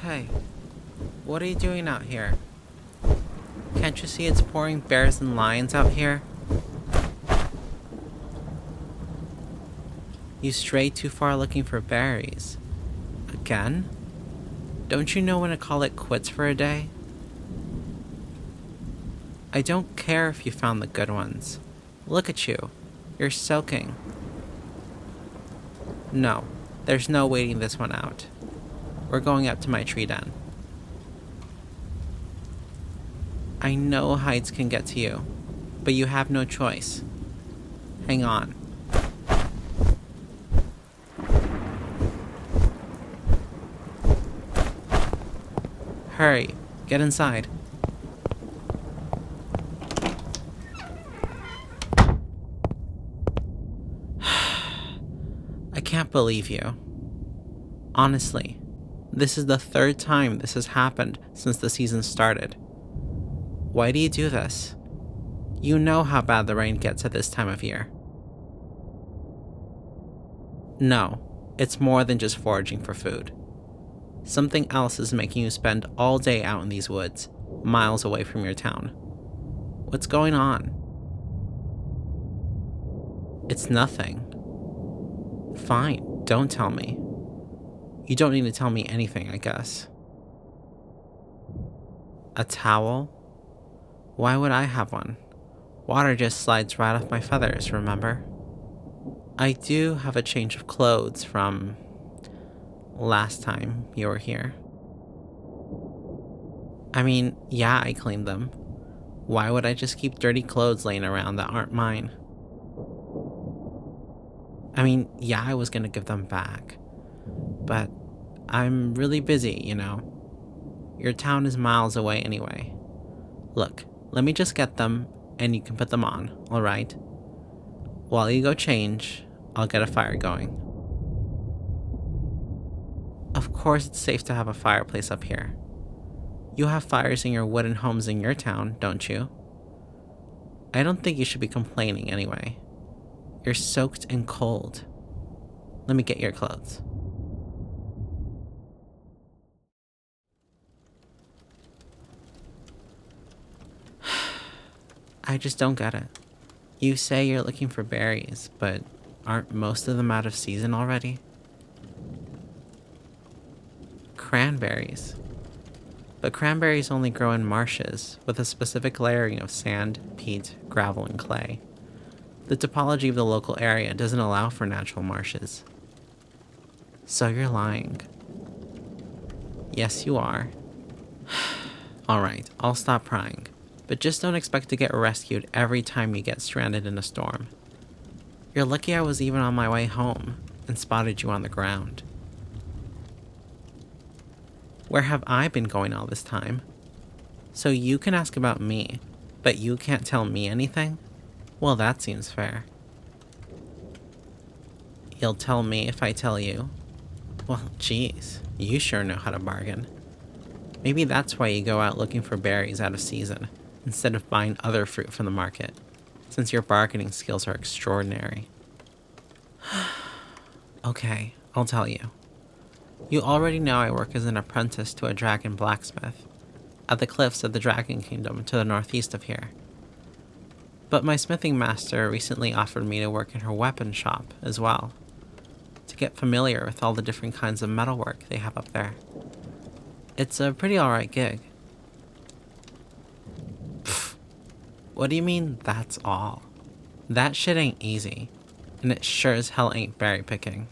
Hey, what are you doing out here? Can't you see it's pouring bears and lions out here? You strayed too far looking for berries. Again? Don't you know when to call it quits for a day? I don't care if you found the good ones. Look at you. You're soaking. No, there's no waiting this one out. We're going up to my tree den. I know heights can get to you, but you have no choice. Hang on. Hurry, get inside. I can't believe you. Honestly, this is the third time this has happened since the season started. Why do you do this? You know how bad the rain gets at this time of year. No, it's more than just foraging for food. Something else is making you spend all day out in these woods, miles away from your town. What's going on? It's nothing. Fine, don't tell me. You don't need to tell me anything, I guess. A towel? Why would I have one? Water just slides right off my feathers, remember? I do have a change of clothes from last time you were here. I mean, yeah, I cleaned them. Why would I just keep dirty clothes laying around that aren't mine? I mean, yeah, I was gonna give them back. But I'm really busy, you know. Your town is miles away anyway. Look, let me just get them, and you can put them on, alright? While you go change, I'll get a fire going. Of course it's safe to have a fireplace up here. You have fires in your wooden homes in your town, don't you? I don't think you should be complaining anyway. You're soaked and cold. Let me get your clothes. I just don't get it. You say you're looking for berries, but aren't most of them out of season already? Cranberries. But cranberries only grow in marshes, with a specific layering of sand, peat, gravel, and clay. The topology of the local area doesn't allow for natural marshes. So you're lying. Yes, you are. Alright, I'll stop prying. But just don't expect to get rescued every time you get stranded in a storm. You're lucky I was even on my way home and spotted you on the ground. Where have I been going all this time? So you can ask about me, but you can't tell me anything? Well, that seems fair. You'll tell me if I tell you? Well, geez, you sure know how to bargain. Maybe that's why you go out looking for berries out of season, instead of buying other fruit from the market, since your bargaining skills are extraordinary. Okay, I'll tell you. You already know I work as an apprentice to a dragon blacksmith, at the cliffs of the Dragon Kingdom to the northeast of here. But my smithing master recently offered me to work in her weapon shop as well, to get familiar with all the different kinds of metalwork they have up there. It's a pretty alright gig. What do you mean, that's all? That shit ain't easy, and it sure as hell ain't berry picking.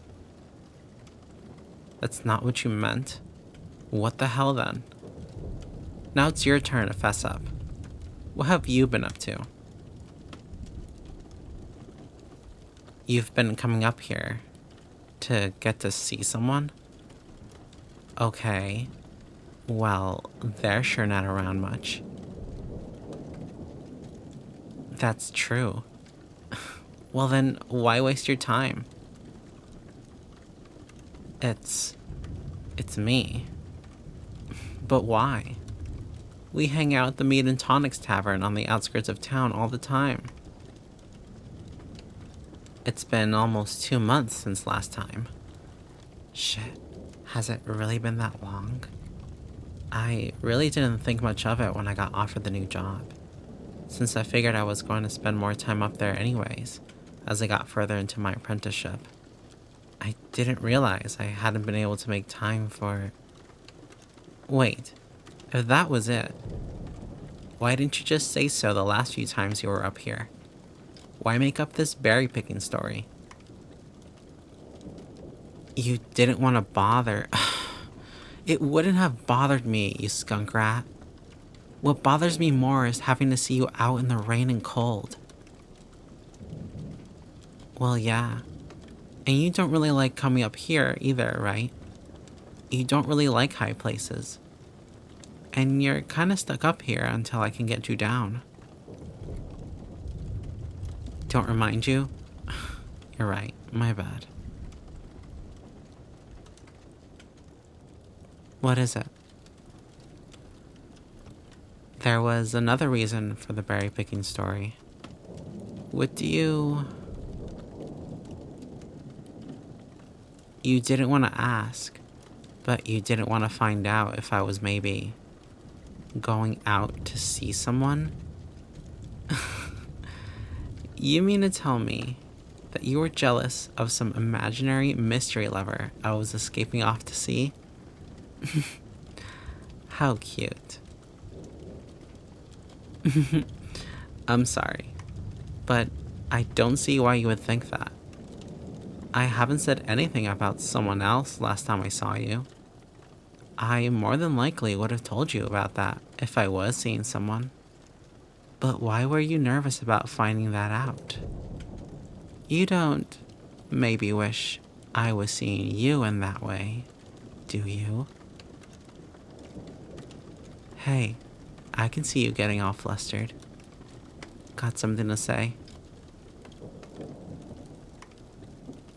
That's not what you meant? What the hell then? Now it's your turn to fess up. What have you been up to? You've been coming up here to get to see someone? Okay. Well, they're sure not around much. That's true. Well then, why waste your time? It's me. But why? We hang out at the Meat and Tonics Tavern on the outskirts of town all the time. It's been almost 2 months since last time. Shit, has it really been that long? I really didn't think much of it when I got offered the new job, since I figured I was going to spend more time up there anyways, as I got further into my apprenticeship. I didn't realize I hadn't been able to make time for... Wait, if that was it, why didn't you just say so the last few times you were up here? Why make up this berry picking story? You didn't want to bother. It wouldn't have bothered me, you skunk rat. What bothers me more is having to see you out in the rain and cold. Well, yeah. And you don't really like coming up here either, right? You don't really like high places. And you're kind of stuck up here until I can get you down. Don't remind you? You're right, my bad. What is it? There was another reason for the berry picking story. What do you... You didn't want to ask, but you didn't want to find out if I was maybe going out to see someone? You mean to tell me that you were jealous of some imaginary mystery lover I was escaping off to see? How cute. I'm sorry, but I don't see why you would think that. I haven't said anything about someone else last time I saw you. I more than likely would have told you about that if I was seeing someone. But why were you nervous about finding that out? You don't maybe wish I was seeing you in that way, do you? Hey, I can see you getting all flustered. Got something to say?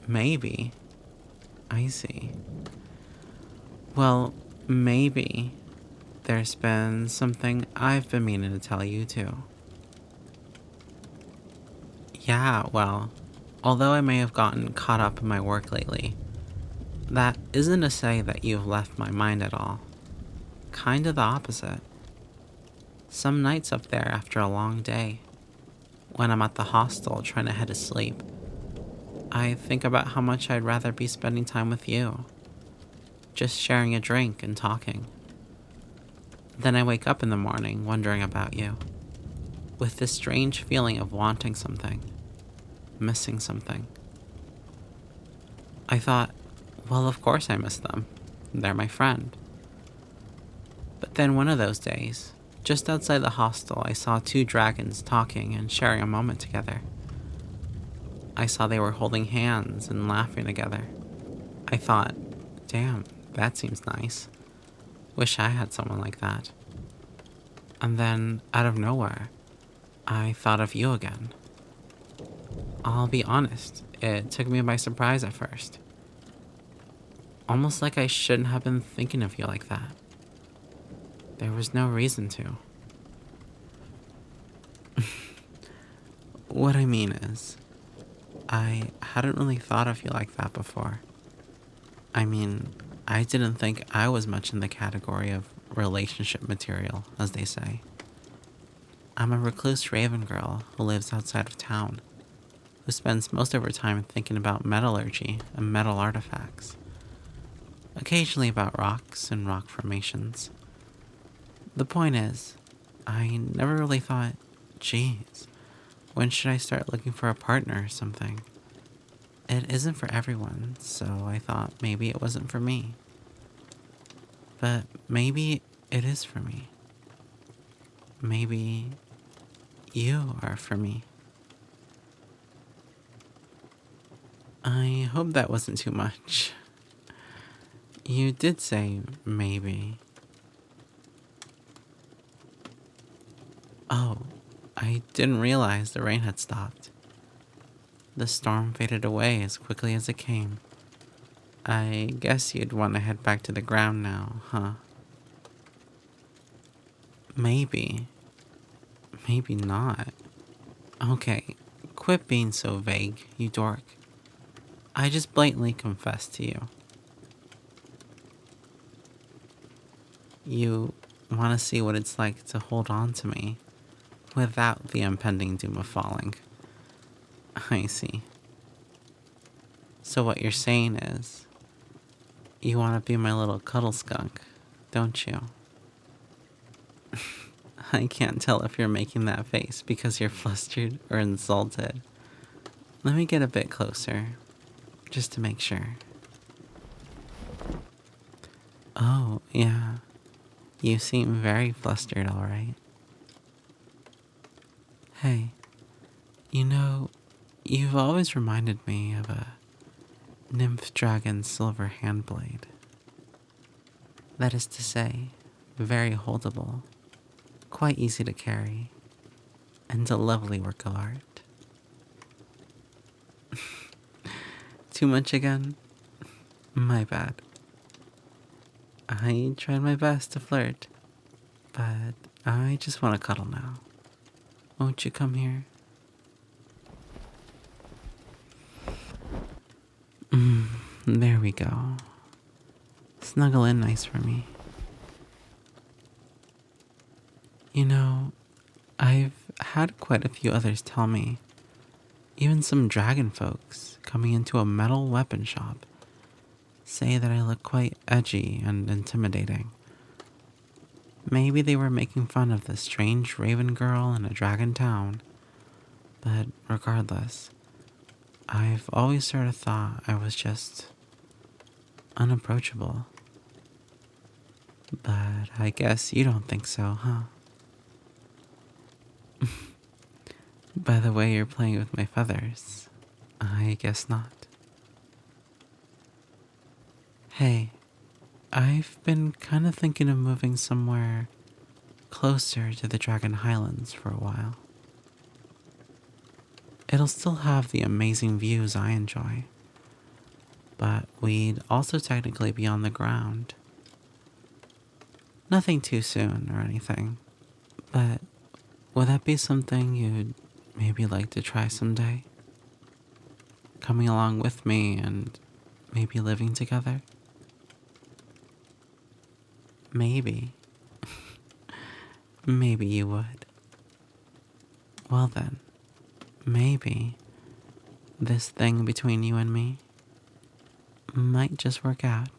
Maybe. I see. Well, maybe there's been something I've been meaning to tell you too. Yeah, well, although I may have gotten caught up in my work lately, that isn't to say that you've left my mind at all. Kinda the opposite. Some nights up there after a long day, when I'm at the hostel trying to head to sleep, I think about how much I'd rather be spending time with you. Just sharing a drink and talking. Then I wake up in the morning wondering about you, with this strange feeling of wanting something, missing something. I thought, well, of course I miss them. They're my friend. But then one of those days, just outside the hostel, I saw two dragons talking and sharing a moment together. I saw they were holding hands and laughing together. I thought, damn, that seems nice. Wish I had someone like that. And then, out of nowhere, I thought of you again. I'll be honest, it took me by surprise at first. Almost like I shouldn't have been thinking of you like that. There was no reason to. What I mean is, I hadn't really thought of you like that before. I mean, I didn't think I was much in the category of relationship material, as they say. I'm a recluse Raven Girl who lives outside of town, who spends most of her time thinking about metallurgy and metal artifacts. Occasionally about rocks and rock formations. The point is, I never really thought, geez, when should I start looking for a partner or something? It isn't for everyone, so I thought maybe it wasn't for me. But maybe it is for me. Maybe you are for me. I hope that wasn't too much. You did say maybe. Oh, I didn't realize the rain had stopped. The storm faded away as quickly as it came. I guess you'd want to head back to the ground now, huh? Maybe. Maybe not. Okay, quit being so vague, you dork. I just blatantly confessed to you. You want to see what it's like to hold on to me without the impending doom of falling. I see. So what you're saying is, you want to be my little cuddle skunk, don't you? I can't tell if you're making that face because you're flustered or insulted. Let me get a bit closer, just to make sure. Oh, yeah. You seem very flustered, alright. Hey, you know, you've always reminded me of a nymph dragon silver handblade. That is to say, very holdable, quite easy to carry, and a lovely work of art. Too much again? My bad. I tried my best to flirt, but I just want to cuddle now. Won't you come here? There we go. Snuggle in nice for me. You know, I've had quite a few others tell me, even some dragon folks coming into a metal weapon shop, say that I look quite edgy and intimidating. Maybe they were making fun of the strange raven girl in a dragon town, but regardless, I've always sort of thought I was just unapproachable. But I guess you don't think so, huh? By the way you're playing with my feathers, I guess not. Hey, I've been kind of thinking of moving somewhere closer to the Dragon Highlands for a while. It'll still have the amazing views I enjoy, but we'd also technically be on the ground. Nothing too soon or anything, but would that be something you'd maybe like to try someday? Coming along with me and maybe living together? Maybe. Maybe you would. Well then, maybe this thing between you and me might just work out.